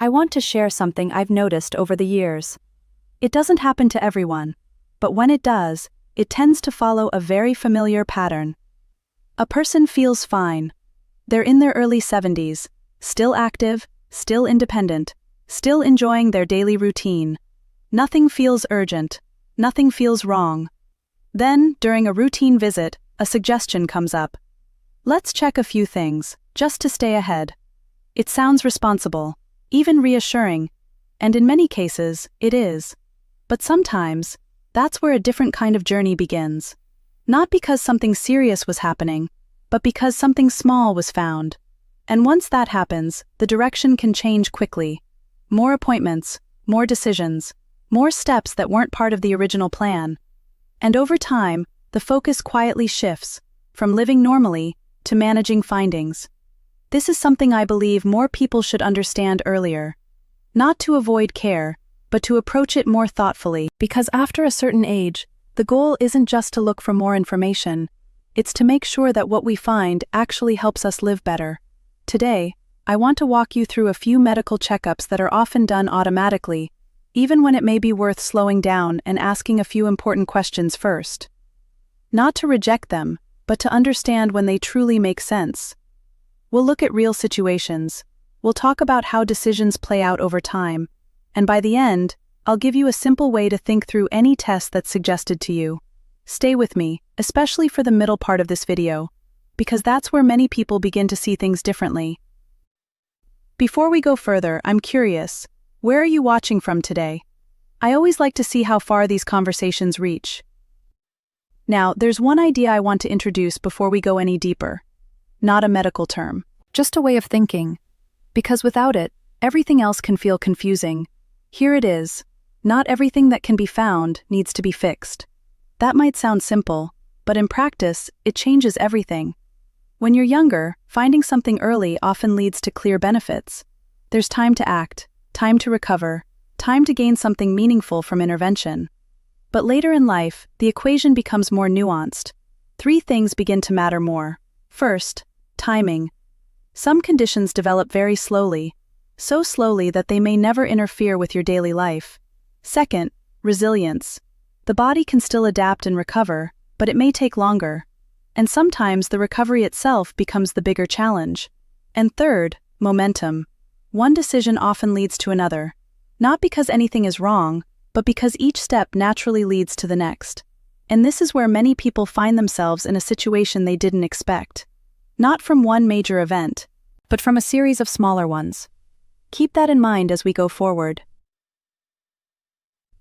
I want to share something I've noticed over the years. It doesn't happen to everyone, but when it does, it tends to follow a very familiar pattern. A person feels fine. They're in their early 70s, still active, still independent, still enjoying their daily routine. Nothing feels urgent, nothing feels wrong. Then, during a routine visit, a suggestion comes up. Let's check a few things, just to stay ahead. It sounds responsible, even reassuring, and in many cases, it is. But sometimes, that's where a different kind of journey begins. Not because something serious was happening, but because something small was found. And once that happens, the direction can change quickly. More appointments, more decisions, more steps that weren't part of the original plan. And over time, the focus quietly shifts, from living normally to managing findings. This is something I believe more people should understand earlier. Not to avoid care, but to approach it more thoughtfully, because after a certain age, the goal isn't just to look for more information, it's to make sure that what we find actually helps us live better. Today, I want to walk you through a few medical checkups that are often done automatically, even when it may be worth slowing down and asking a few important questions first. Not to reject them, but to understand when they truly make sense. We'll look at real situations, we'll talk about how decisions play out over time, and by the end, I'll give you a simple way to think through any test that's suggested to you. Stay with me, especially for the middle part of this video, because that's where many people begin to see things differently. Before we go further, I'm curious, where are you watching from today? I always like to see how far these conversations reach. Now, there's one idea I want to introduce before we go any deeper. Not a medical term, just a way of thinking. Because without it, everything else can feel confusing. Here it is. Not everything that can be found needs to be fixed. That might sound simple, but in practice, it changes everything. When you're younger, finding something early often leads to clear benefits. There's time to act, time to recover, time to gain something meaningful from intervention. But later in life, the equation becomes more nuanced. 3 things begin to matter more. First, timing. Some conditions develop very slowly, so slowly that they may never interfere with your daily life. Second, resilience. The body can still adapt and recover, but it may take longer. And sometimes the recovery itself becomes the bigger challenge. And third, momentum. One decision often leads to another. Not because anything is wrong, but because each step naturally leads to the next. And this is where many people find themselves in a situation they didn't expect. Not from one major event, but from a series of smaller ones. Keep that in mind as we go forward.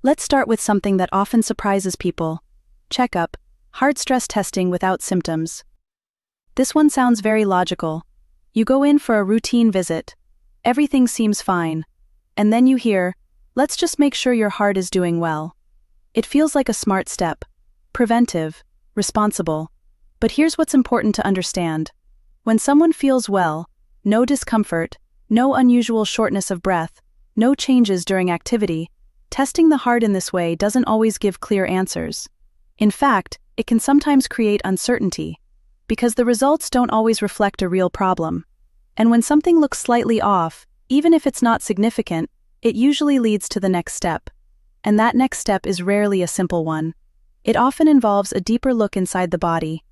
Let's start with something that often surprises people. Checkup, heart stress testing without symptoms. This one sounds very logical. You go in for a routine visit. Everything seems fine. And then you hear, let's just make sure your heart is doing well. It feels like a smart step. Preventive, responsible. But here's what's important to understand. When someone feels well, no discomfort, no unusual shortness of breath, no changes during activity, testing the heart in this way doesn't always give clear answers. In fact, it can sometimes create uncertainty, because the results don't always reflect a real problem. And when something looks slightly off, even if it's not significant, it usually leads to the next step. And that next step is rarely a simple one. It often involves a deeper look inside the body.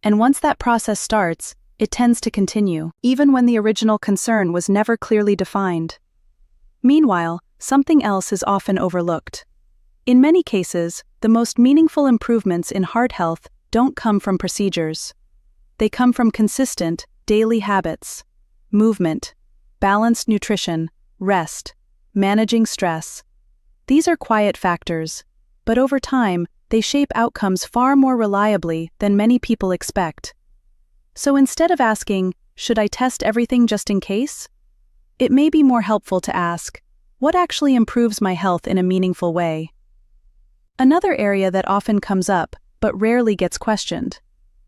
And once that process starts, it tends to continue, even when the original concern was never clearly defined. Meanwhile, something else is often overlooked. In many cases, the most meaningful improvements in heart health don't come from procedures. They come from consistent, daily habits. Movement, balanced nutrition, rest, managing stress. These are quiet factors, but over time, they shape outcomes far more reliably than many people expect. So instead of asking, should I test everything just in case? It may be more helpful to ask, what actually improves my health in a meaningful way? Another area that often comes up, but rarely gets questioned.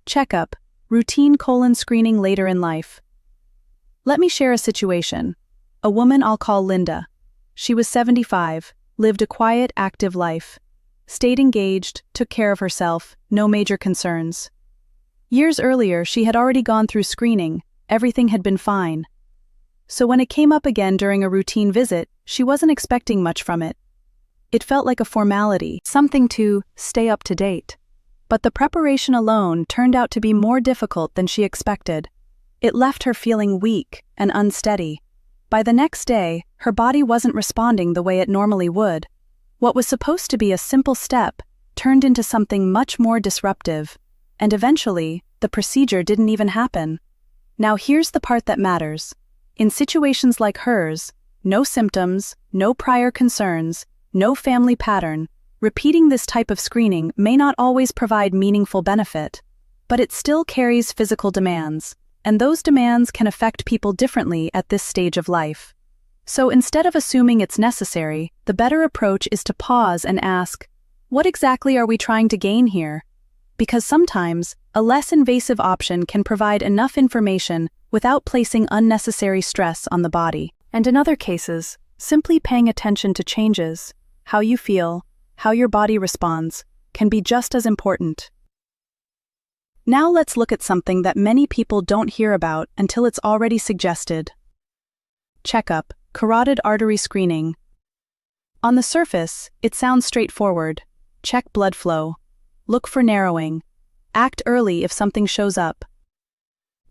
Checkup, routine colon screening later in life. Let me share a situation. A woman I'll call Linda. She was 75, lived a quiet, active life. Stayed engaged, took care of herself, no major concerns. Years earlier, she had already gone through screening, everything had been fine. So when it came up again during a routine visit, she wasn't expecting much from it. It felt like a formality, something to stay up to date. But the preparation alone turned out to be more difficult than she expected. It left her feeling weak and unsteady. By the next day, her body wasn't responding the way it normally would. What was supposed to be a simple step turned into something much more disruptive, and eventually, the procedure didn't even happen. Now here's the part that matters. In situations like hers, no symptoms, no prior concerns, no family pattern, repeating this type of screening may not always provide meaningful benefit, but it still carries physical demands, and those demands can affect people differently at this stage of life. So instead of assuming it's necessary, the better approach is to pause and ask, what exactly are we trying to gain here? Because sometimes, a less invasive option can provide enough information without placing unnecessary stress on the body. And in other cases, simply paying attention to changes, how you feel, how your body responds, can be just as important. Now let's look at something that many people don't hear about until it's already suggested. CheckUp, carotid artery screening. On the surface, it sounds straightforward. Check blood flow. Look for narrowing. Act early if something shows up.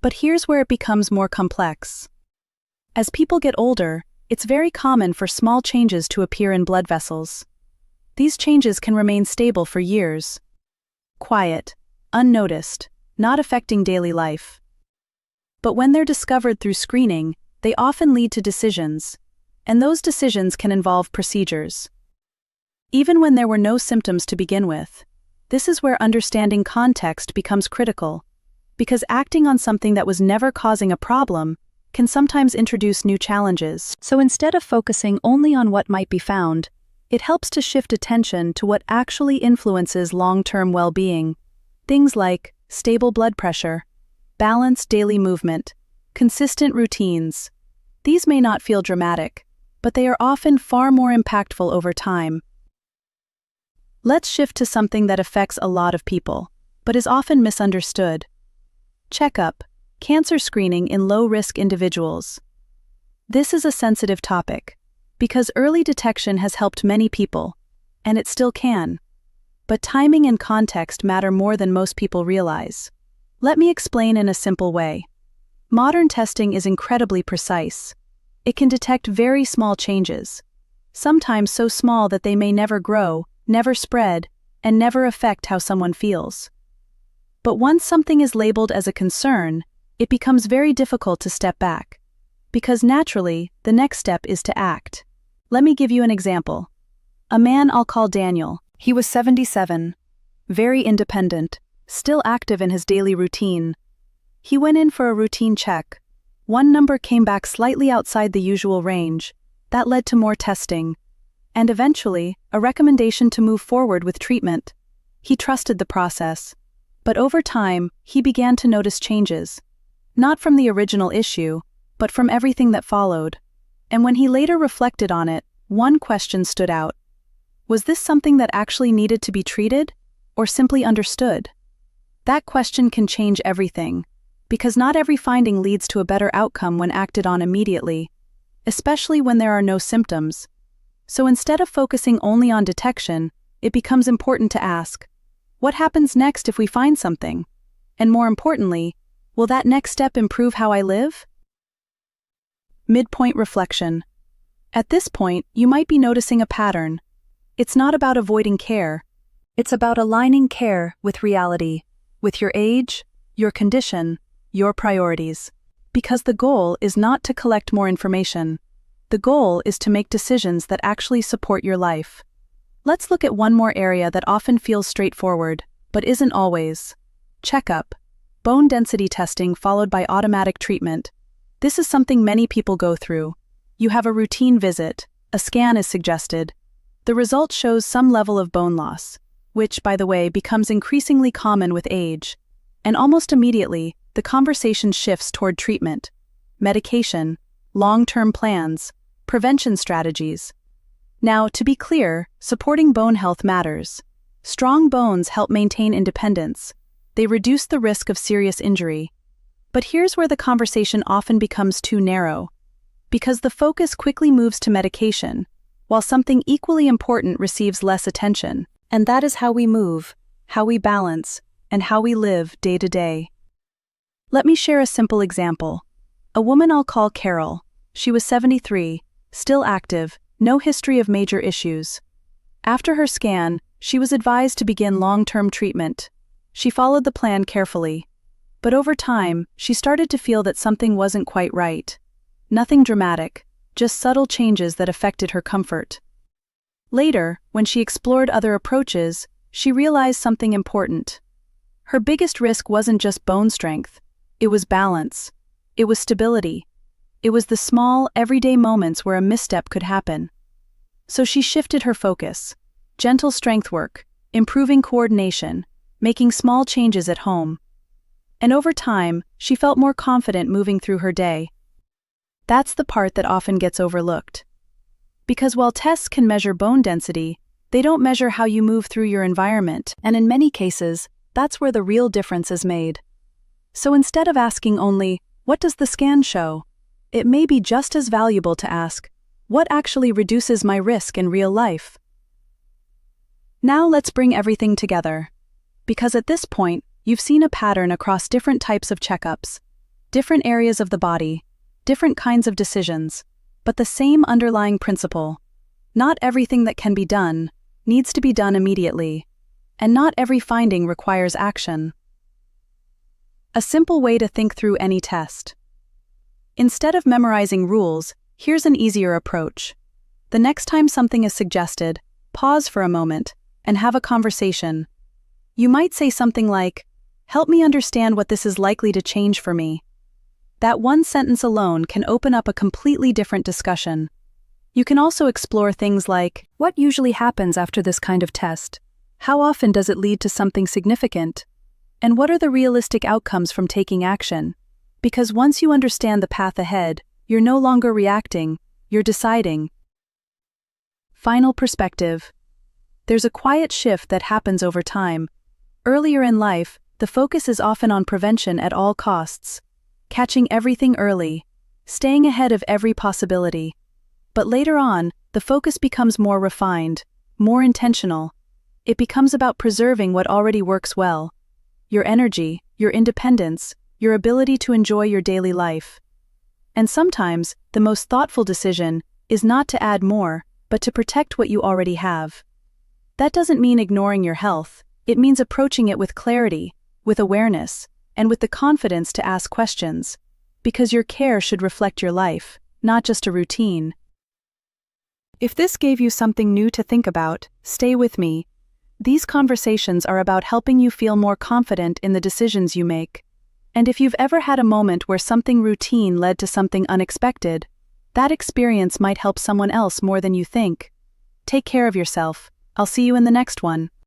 But here's where it becomes more complex. As people get older, it's very common for small changes to appear in blood vessels. These changes can remain stable for years. Quiet, unnoticed, not affecting daily life. But when they're discovered through screening, they often lead to decisions, and those decisions can involve procedures. Even when there were no symptoms to begin with, this is where understanding context becomes critical, because acting on something that was never causing a problem can sometimes introduce new challenges. So instead of focusing only on what might be found, it helps to shift attention to what actually influences long-term well-being. Things like stable blood pressure, balanced daily movement, consistent routines. These may not feel dramatic, but they are often far more impactful over time. Let's shift to something that affects a lot of people, but is often misunderstood. CheckUp, cancer screening in low-risk individuals. This is a sensitive topic, because early detection has helped many people, and it still can. But timing and context matter more than most people realize. Let me explain in a simple way. Modern testing is incredibly precise. It can detect very small changes, sometimes so small that they may never grow, never spread, and never affect how someone feels. But once something is labeled as a concern, it becomes very difficult to step back, because naturally, the next step is to act. Let me give you an example. A man I'll call Daniel. He was 77, very independent, still active in his daily routine. He went in for a routine check. One number came back slightly outside the usual range. That led to more testing, and eventually, a recommendation to move forward with treatment. He trusted the process, but over time, he began to notice changes. Not from the original issue, but from everything that followed. And when he later reflected on it, one question stood out. Was this something that actually needed to be treated, or simply understood? That question can change everything, because not every finding leads to a better outcome when acted on immediately, especially when there are no symptoms. So instead of focusing only on detection, it becomes important to ask, what happens next if we find something? And more importantly, will that next step improve how I live? Midpoint reflection. At this point, you might be noticing a pattern. It's not about avoiding care. It's about aligning care with reality, with your age, your condition, your priorities. Because the goal is not to collect more information. The goal is to make decisions that actually support your life. Let's look at one more area that often feels straightforward, but isn't always. CheckUp, bone density testing followed by automatic treatment. This is something many people go through. You have a routine visit, a scan is suggested. The result shows some level of bone loss, which, by the way, becomes increasingly common with age. And almost immediately, the conversation shifts toward treatment, medication, long-term plans, prevention strategies. Now, to be clear, supporting bone health matters. Strong bones help maintain independence. They reduce the risk of serious injury. But here's where the conversation often becomes too narrow. because the focus quickly moves to medication, while something equally important receives less attention. And that is how we move, how we balance, and how we live day to day. Let me share a simple example. A woman I'll call Carol. She was 73, still active, no history of major issues. After her scan, she was advised to begin long-term treatment. She followed the plan carefully. But over time, she started to feel that something wasn't quite right. Nothing dramatic, just subtle changes that affected her comfort. Later, when she explored other approaches, she realized something important. Her biggest risk wasn't just bone strength. It was balance. It was stability. It was the small, everyday moments where a misstep could happen. So she shifted her focus. Gentle strength work, improving coordination, making small changes at home. And over time, she felt more confident moving through her day. That's the part that often gets overlooked. Because while tests can measure bone density, they don't measure how you move through your environment, and in many cases, that's where the real difference is made. So instead of asking only, "What does the scan show?" it may be just as valuable to ask, "What actually reduces my risk in real life?" Now let's bring everything together. Because at this point, you've seen a pattern across different types of checkups, different areas of the body, different kinds of decisions, but the same underlying principle. Not everything that can be done needs to be done immediately, and not every finding requires action. A simple way to think through any test. Instead of memorizing rules, here's an easier approach. The next time something is suggested, pause for a moment and have a conversation. You might say something like, "Help me understand what this is likely to change for me." That one sentence alone can open up a completely different discussion. You can also explore things like, what usually happens after this kind of test? How often does it lead to something significant? And what are the realistic outcomes from taking action? Because once you understand the path ahead, you're no longer reacting, you're deciding. Final perspective. There's a quiet shift that happens over time. Earlier in life, the focus is often on prevention at all costs, catching everything early, staying ahead of every possibility. But later on, the focus becomes more refined, more intentional. It becomes about preserving what already works well. Your energy, your independence, your ability to enjoy your daily life. And sometimes, the most thoughtful decision is not to add more, but to protect what you already have. That doesn't mean ignoring your health, it means approaching it with clarity, with awareness, and with the confidence to ask questions, because your care should reflect your life, not just a routine. If this gave you something new to think about, stay with me. These conversations are about helping you feel more confident in the decisions you make. And if you've ever had a moment where something routine led to something unexpected, that experience might help someone else more than you think. Take care of yourself. I'll see you in the next one.